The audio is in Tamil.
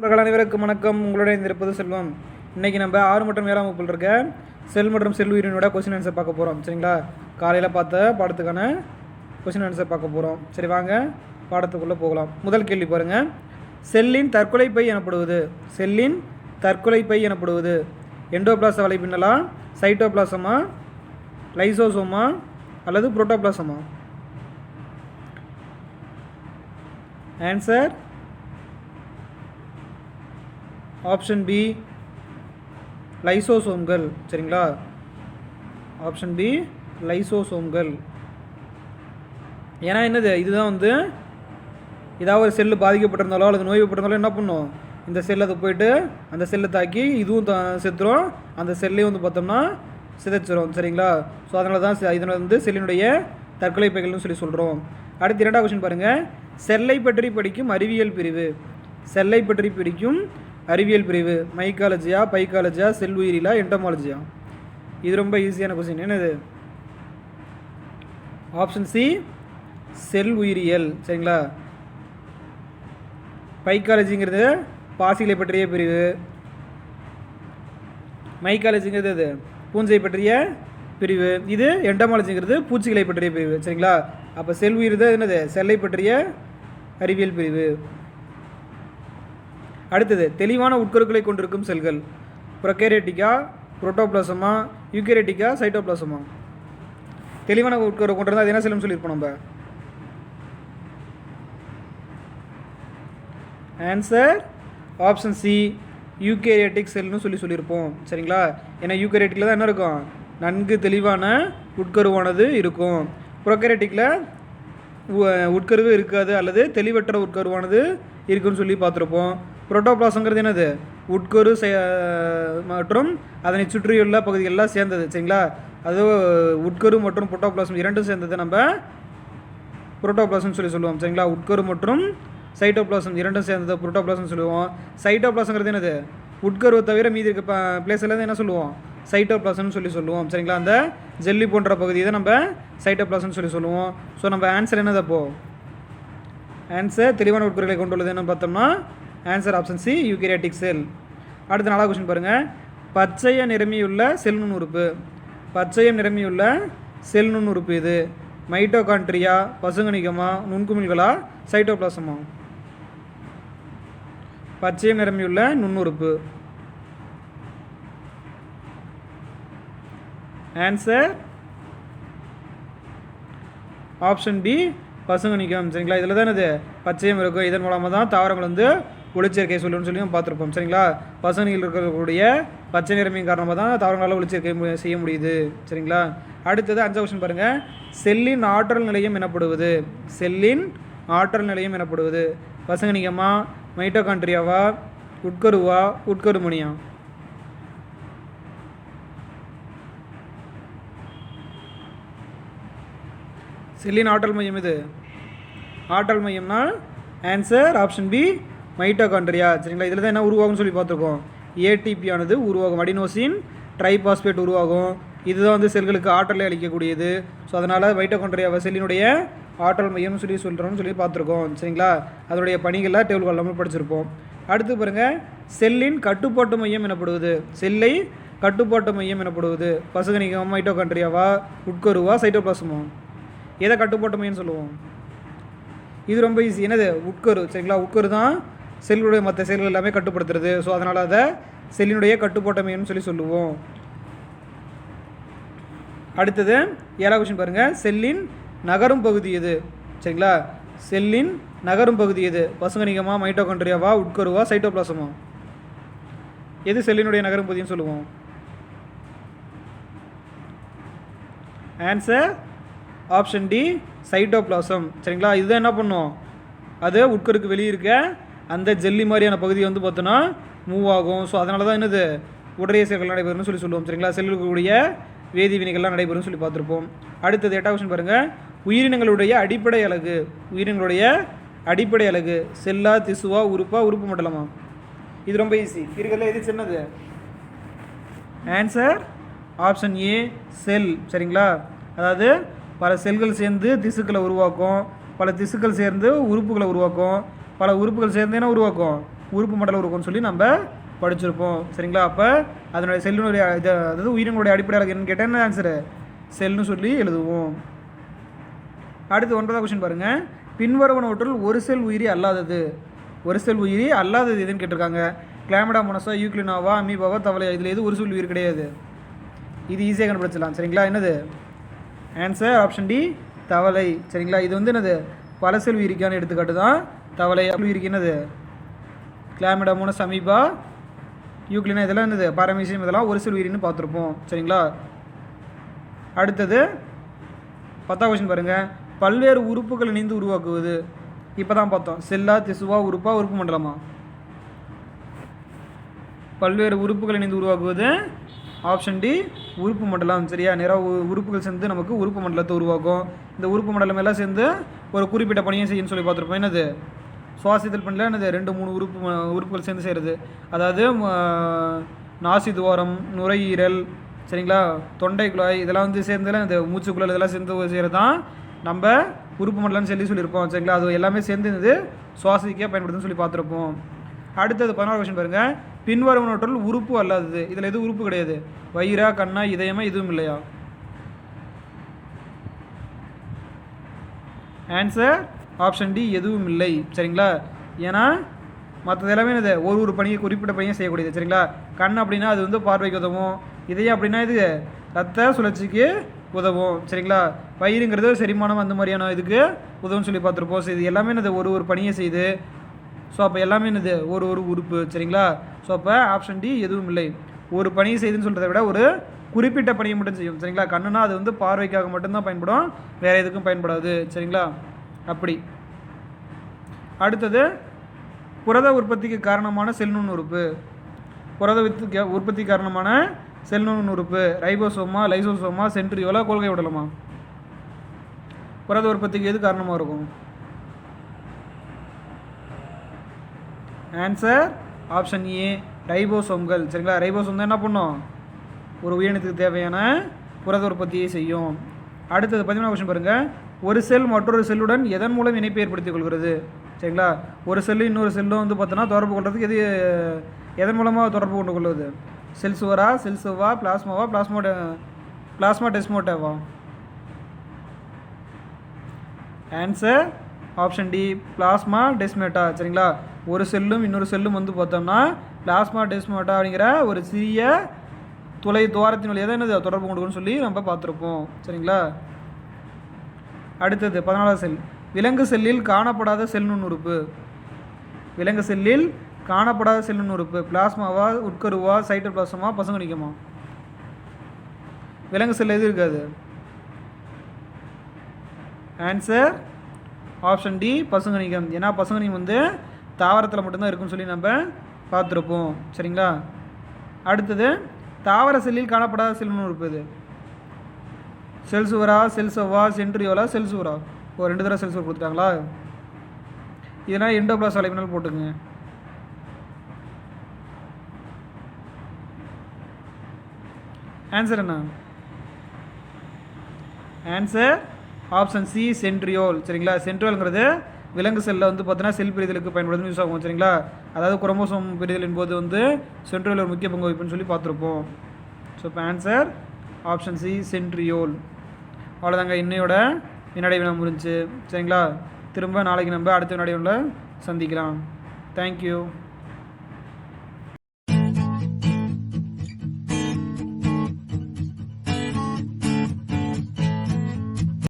நண்பர்கள் அனைவருக்கும் வணக்கம். உங்களுடைய இருப்பது செல்வம். இன்றைக்கி நம்ம 6 மற்றும் 7ஆம் வகுப்பில் இருக்க செல் மற்றும் செல் உயிரினோட கொஸ்டின் ஆன்சர் பார்க்க போகிறோம். சரிங்களா? காலையில் பார்த்த பாடத்துக்கான கொஸ்டின் ஆன்சர் பார்க்க போகிறோம். சரி, வாங்க பாடத்துக்குள்ளே போகலாம். முதல் கேள்வி பாருங்கள். செல்லின் தற்கொலை பை எனப்படுவது செல்லின் தற்கொலை பை எனப்படுவது எண்டோபிளாச வலைப்பின்னலா, சைட்டோபிளாசமா, லைசோசோமா அல்லது புரோட்டோபிளாசமா? ஆன்சர் ஆப்ஷன் பி, லைசோசோம்கள். சரிங்களா? ஆப்ஷன் பி, லைசோசோம்கள். ஏன்னா என்னது, இதுதான் வந்து ஏதாவது ஒரு செல்லு பாதிக்கப்பட்டிருந்தாலோ அல்லது நோய்பட்டிருந்தாலோ என்ன பண்ணும், இந்த செல்லை அதை போயிட்டு அந்த செல்லை தாக்கி இதுவும் செத்துரும், அந்த செல்லையும் வந்து பார்த்தோம்னா சிதைச்சிரும். சரிங்களா? ஸோ அதனால தான் இதனை வந்து செல்லினுடைய தற்கொலை பைகள்னு சொல்லி சொல்கிறோம். அடுத்து 2வது கொஸ்டின் பாருங்கள். செல்லை பற்றி படிக்கும் அறிவியல் பிரிவு செல்லை பற்றி படிக்கும் அறிவியல் பிரிவு மைக்காலஜியா, பைக்காலஜியா, செல் உயிரிலா, என்டமாலஜியா? இது ரொம்ப ஈஸியான கொஸ்டின். என்னது? ஆப்ஷன் சி, செல் உயிரியல். சரிங்களா? பைக்காலஜிங்கிறது பாசிகளை பற்றிய பிரிவு, மைக்காலஜிங்கிறது அது பூஞ்சை பற்றிய பிரிவு, இது என்டமாலஜிங்கிறது பூச்சிகளை பற்றிய பிரிவு. சரிங்களா? அப்போ செல் உயிர் தான் என்னது, செல்லை பற்றிய அறிவியல் பிரிவு. அடுத்தது, தெளிவான உட்கருக்களை கொண்டிருக்கும் செல்கள் ப்ரொகேரியோட்டிக்கா, புரோட்டோபிளாசமா, யூகேரியோட்டிக்கா, சைட்டோபிளாசமா? தெளிவான உட்கரு கொண்டிருந்தால் அது என்ன செல்லுன்னு சொல்லியிருப்போம் நம்ம. ஆன்சர் ஆப்ஷன் சி, யூகேரியோட்டிக் செல்னு சொல்லியிருப்போம். சரிங்களா? ஏன்னா யூகேரியோட்டிக்கில் தான் என்ன இருக்கும், நன்கு தெளிவான உட்கருவானது இருக்கும். ப்ரொகேரியோட்டிக்கில் உட்கருவு இருக்காது அல்லது தெளிவற்ற உட்கருவானது இருக்குன்னு சொல்லி பார்த்துருப்போம். புரோட்டோபிளாசங்கிறது என்னது, உட்கரு மற்றும் அதனை சுற்றியுள்ள பகுதிகளெலாம் சேர்ந்தது. சரிங்களா? அது உட்கரு மற்றும் புரோட்டோபிளாசம் இரண்டும் சேர்ந்தது நம்ம புரோட்டோபிளாசம் சொல்லி சொல்லுவோம். சரிங்களா? உட்கரு மற்றும் சைட்டோபிளாசம் இரண்டும் சேர்ந்தது புரோட்டோபிளாசம் சொல்லுவோம். சைட்டோபிளாசங்கிறது என்னது, உட்கருவை தவிர மீதி இருக்க பிளேஸ்லேருந்து என்ன சொல்லுவோம், சைட்டோபிளாசம்னு சொல்லி சொல்லுவோம். சரிங்களா? அந்த ஜெல்லி போன்ற பகுதியை தான் நம்ம சைட்டோபிளாசம்னு சொல்லி சொல்லுவோம். ஸோ நம்ம ஆன்சர் என்னது அப்போ? ஆன்சர் தெளிவான உட்கருகளை கொண்டுள்ளது என்ன பார்த்தோம்னா ஆன்சர் ஆப்ஷன் சி, யூகேரியோட்டிக் செல். அடுத்த 4வது கொஸ்டின் பாருங்கள். பச்சைய நிறமியுள்ள செல் நுண்ணுறுப்பு பச்சையம் நிறமியுள்ள செல் நுண்ணுறுப்பு இது மைட்டோகாண்ட்ரியா, பசுங்கணிகமா, நுண்குமிழ்களா, சைட்டோபிளாசமா? பச்சையம் நிறமியுள்ள நுண்ணுறுப்பு. ஆன்சர் ஆப்ஷன் பி, பசுங்கணிகம். சரிங்களா? இதில் தான் இது பச்சையம் இருக்கும். இதன் மூலமாக தான் தாவரங்கள் வந்து ஒளிச்சேர்க்கை சொல்லுன்னு சொல்லி பார்த்துருப்போம். சரிங்களா? பசுங்கணிகள் இருக்கக்கூடிய பச்சை நிறமின் காரணமாக தான் தாவரங்களால் ஒளிச்சேர்க்கை செய்ய முடியுது. சரிங்களா? அடுத்தது 5வது கொஸ்டின் பாருங்கள். செல்லின் ஆற்றல் நிலையம் எனப்படுவது செல்லின் ஆற்றல் நிலையம் எனப்படுவது பசுங்கணிகமா, மைட்டோகாண்ட்ரியாவா, உட்கருவா, உட்கருமணியா? செல்லின் ஆற்றல் மையம் இது ஆற்றல் மையம்னா ஆன்சர் ஆப்ஷன் பி, மைட்டோகாண்ட்ரியா. சரிங்களா? இதில் தான் என்ன உருவாகும்னு சொல்லி பார்த்துருக்கோம். ஏடிபி ஆனது உருவாகும், அடினோசின் ட்ரைபாஸ்பேட் உருவாகும். இதுதான் வந்து செல்களுக்கு ஆற்றலை அளிக்கக்கூடியது. ஸோ அதனால் மைட்டோகாண்ட்ரியாவை செல்லினுடைய ஆற்றல் மையம்னு சொல்கிறோம்னு சொல்லி பார்த்துருக்கோம். சரிங்களா? அதனுடைய பணிகளில் டேபிள் நம்ம படிச்சிருப்போம். அடுத்து பாருங்கள். செல்லின் கட்டுப்பாட்டு மையம் எனப்படுவது செல்லை கட்டுப்பாட்டு மையம் எனப்படுவது பசுங்கணிகம், மைட்டோகாண்ட்ரியாவா, உட்கருவா, சைட்டோபிளாசமா? எதை கட்டுப்பாட்டு மையம்னு சொல்லுவோம்? இது ரொம்ப ஈஸி. என்னது, உட்கரு. சரிங்களா? உட்கரு தான் செல்லுடைய மற்ற செல்கள் எல்லாமே கட்டுப்படுத்துறது. ஸோ அதனால் அதை செல்லினுடைய கட்டுப்பாட்டு மையம்னு சொல்லி சொல்லுவோம். அடுத்தது 7வது கொஸ்டின் பாருங்கள். செல்லின் நகரும் பகுதி எது? சரிங்களா? செல்லின் நகரும் பகுதி எது? பசுங்கணிகமா, மைட்டோகாண்ட்ரியாவா, உட்கருவா, சைட்டோபிளாசமா? எது செல்லினுடைய நகரும் பகுதின்னு சொல்லுவோம்? Answer option D, cytoplasm. சரிங்களா? இதுதான் என்ன பண்ணும், அது உட்கருக்கு வெளியே இருக்க அந்த ஜெல்லி மாதிரியான பகுதியை வந்து பார்த்தோன்னா மூவ் ஆகும். ஸோ அதனால தான் என்னது, உடலிய செயல்கள் நடைபெறும்னு சொல்லி சொல்லுவோம். சரிங்களா? செல்லுடைய வேதி வினைகள்லாம் நடைபெறும்னு சொல்லி பார்த்துருப்போம். அடுத்தது 8வது கொஸ்டின் பாருங்கள். உயிரினங்களுடைய அடிப்படை அலகு உயிரினங்களுடைய அடிப்படை அலகு செல்லா, திசுவா, உறுப்பா, உறுப்பு மண்டலமா? இது ரொம்ப ஈஸி. இருக்கிறதுல எது சின்னது? ஆன்சர் ஆப்ஷன் ஏ, செல். சரிங்களா? அதாவது பல செல்கள் சேர்ந்து திசுக்களை உருவாக்கும், பல திசுக்கள் சேர்ந்து உறுப்புகளை உருவாக்கும், பல உறுப்புகள் சேர்ந்து என்ன உருவாக்கும், உறுப்பு மண்டலம் உருவாக்கும்னு சொல்லி நம்ம படிச்சிருப்போம். சரிங்களா? அப்போ அதனுடைய செல்லுடைய இது அதாவது உயிரினுடைய அடிப்படையாக என்னன்னு கேட்டால் என்ன ஆன்சரு? செல்னு சொல்லி எழுதுவோம். அடுத்து 9வது கொஸ்டின் பாருங்கள். பின்வருவனவற்றுள் ஒரு செல் உயிரி அல்லாதது. ஒரு செல் உயிரி அல்லாதது எதுன்னு கேட்டிருக்காங்க. கிளாமிடா மோனஸா, யூக்ளினாவா, அமீபாவா, தவளையா, இதில் எது ஒரு செல் உயிர் கிடையாது? இது ஈஸியாக கண்டுபிடிச்சிடலாம். சரிங்களா? என்னது ஆன்சர்? ஆப்ஷன் டி, தவளை. சரிங்களா? இது வந்து என்னது? பல செல் உயிரிக்கான எடுத்துக்காட்டு தான் தவளை. உயிரிக்கு என்னது? கிளாமிடா மோனஸ், அமீபா, யூக்ளினா, இதெல்லாம் என்னது? பாரமீசியம், இதெல்லாம் ஒரு செல் உயிரின்னு பார்த்துருப்போம். சரிங்களா? அடுத்தது 10வது கொஸ்டின் பாருங்கள். பல்வேறு உறுப்புகள் இணைந்து உருவாக்குவது. இப்போ தான் பார்த்தோம். செல்லா, திசுவா, உறுப்பா, உறுப்பு மண்டலமா? பல்வேறு உறுப்புகள் இணைந்து உருவாக்குவது ஆப்ஷன் டி, உறுப்பு மண்டலம். சரியா? நிறைய உறுப்புகள் சேர்ந்து நமக்கு உறுப்பு மண்டலத்தை உருவாக்கும். இந்த உறுப்பு மண்டலம் எல்லாம் சேர்ந்து ஒரு குறிப்பிட்ட பணியை செய்யணும்னு சொல்லி பார்த்துருப்போம். என்னது? சுவாசித்தல் பண்ணல என்னது? 2-3 உறுப்புகள் சேர்ந்து செய்கிறது. அதாவது நாசி துவாரம், நுரையீரல், சரிங்களா, தொண்டை குழாய், இதெல்லாம் வந்து சேர்ந்துலாம் இந்த மூச்சுக்குழல் இதெல்லாம் சேர்ந்து செய்கிறது தான் நம்ம உறுப்பு மண்டலம்னு சொல்லியிருப்போம். சரிங்களா? அது எல்லாமே சேர்ந்து இது சுவாசிக்க பயன்படுதுன்னு சொல்லி பார்த்துருப்போம். அடுத்தது 11வது கொஸ்டின் பாருங்கள். பின்வருவனவற்றுள் உறுப்பு அல்லாதது. இதில் எது உறுப்பு கிடையாது? வயிறா, கண்ணா, இதயமா, இதுவும் இல்லையா? ஆன்சர்? ஆப்ஷன் டி, எதுவும் இல்லை. சரிங்களா? ஏன்னா மற்றது எல்லாமே என்னது? ஒரு பணியை குறிப்பிட்ட பணியை செய்யக்கூடியது. சரிங்களா? கண் அப்படின்னா அது வந்து பார்வைக்கு உதவும். இதயம் அப்படின்னா இது ரத்த சுழற்சிக்கு உதவும். சரிங்களா? வயிறுங்கிறது செரிமானம் அந்த மாதிரியான இதுக்கு உதவுன்னு சொல்லி பார்த்துருப்போம். ஸோ இது எல்லாமே என்னது? ஒரு பணியை செய்யுது. ஸோ அப்போ எல்லாமே என்னது? ஒரு உறுப்பு. சரிங்களா? ஸோ அப்போ ஆப்ஷன் டி, எதுவும் இல்லை. ஒரு பணியை செய்யுதுன்னு சொல்கிறத விட ஒரு குறிப்பிட்ட பணியை மட்டும் செய்யும். சரிங்களா? கண்ணுனா அது வந்து பார்வைக்காக மட்டும்தான் பயன்படும், வேறு எதுக்கும் பயன்படாது. சரிங்களா? அப்படி. அடுத்தது புரத உற்பத்திக்கு காரணமான செல்நுண் உறுப்பு. புரத உற்பத்தி காரணமான செல்நுண் உறுப்பு ரைபோசோமா, லைசோசோமா, சென்ட்ரியோலா, கொள்கை உடலமா? புரத உற்பத்திக்கு எது காரணமாக இருக்கும்? ஆன்சர்? ஆப்ஷன் ஏ, ரைபோசோம்கள். சரிங்களா? ரைபோசோம் தான் என்ன பண்ணும்? ஒரு உயிரினத்துக்கு தேவையான புரத உற்பத்தியை செய்யும். அடுத்தது 13வது கொஸ்டின் பாருங்கள். ஒரு செல் மற்றொரு செல்லுடன் எதன் மூலம் இணைப்பை ஏற்படுத்திக் கொள்கிறது? சரிங்களா? ஒரு செல்லு இன்னொரு செல்லும் வந்து பார்த்தோன்னா தொடர்பு கொள்றதுக்கு எதன் மூலமாக தொடர்பு கொண்டு கொள்வது? செல் சுவரா, செல் சுவா, பிளாஸ்மாவா, பிளாஸ்மா டெஸ்மோட்டாவா? Answer? Option D, plasmodesmata. சரிங்களா? ஒரு செல்லும் இன்னொரு செல்லும் வந்து பார்த்தோம்னா பிளாஸ்மா டெஸ்மோட்டா அப்படிங்கிற ஒரு சிறிய துவாரத்தின் வழியாக தான் என்னது தொடர்பு கொண்டுன்னு சொல்லி நம்ம பார்த்துருப்போம். சரிங்களா? அடுத்தது 14வது செல். விலங்கு செல்லில் காணப்படாத செல்நுண் உறுப்பு. விலங்கு செல்லில் காணப்படாத செல்நுண் உறுப்பு பிளாஸ்மாவா, உட்கருவா, சைட்டோபிளாசமா, பசுங்கணிக்கமா? விலங்கு செல் எது இருக்காது? ஆன்சர்? ஆப்ஷன் டி, பசுங்கணிகம். ஏன்னா பசுங்கணிகம் வந்து தாவரத்தில் மட்டும்தான் இருக்குன்னு சொல்லி நம்ம பார்த்துருப்போம். சரிங்களா? அடுத்தது தாவர செல்லில் காணப்படாத செல்நுண் உறுப்பு இது. செல் சுவரா, செல் சவ்வா, சென்ட்ரியோலா, செல் சுவரா? 2 தடவை செல் சுவர் கொடுத்துட்டாங்களா? இதனால் எண்டோபிளாஸ்ட் அலைபினல் போட்டுங்க. ஆன்சர் என்ன? ஆன்சர்? Option C, centriole. சரிங்களா? சென்ட்ரியோல்ங்கிறது விலங்கு செல்லில் வந்து பார்த்தீங்கன்னா செல் பிரிதலுக்கு பயன்படுதுன்னு யூஸ் ஆகும். சரிங்களா? அதாவது குரோமோசோம் பிரிதலின் போது வந்து சென்ட்ரியோல் ஒரு முக்கிய பங்கு வகிப்புன்னு சொல்லி பார்த்துருப்போம். ஸோ இப்போ ஆன்சர் ஆப்ஷன் சி, சென்ட்ரியோல். அவ்வளோதாங்க, இன்னையோட வினாடி வினா முடிஞ்சு. சரிங்களா? திரும்ப நாளைக்கு நம்ம அடுத்த வினாடி வினாவில் சந்திக்கலாம். தேங்க்யூ.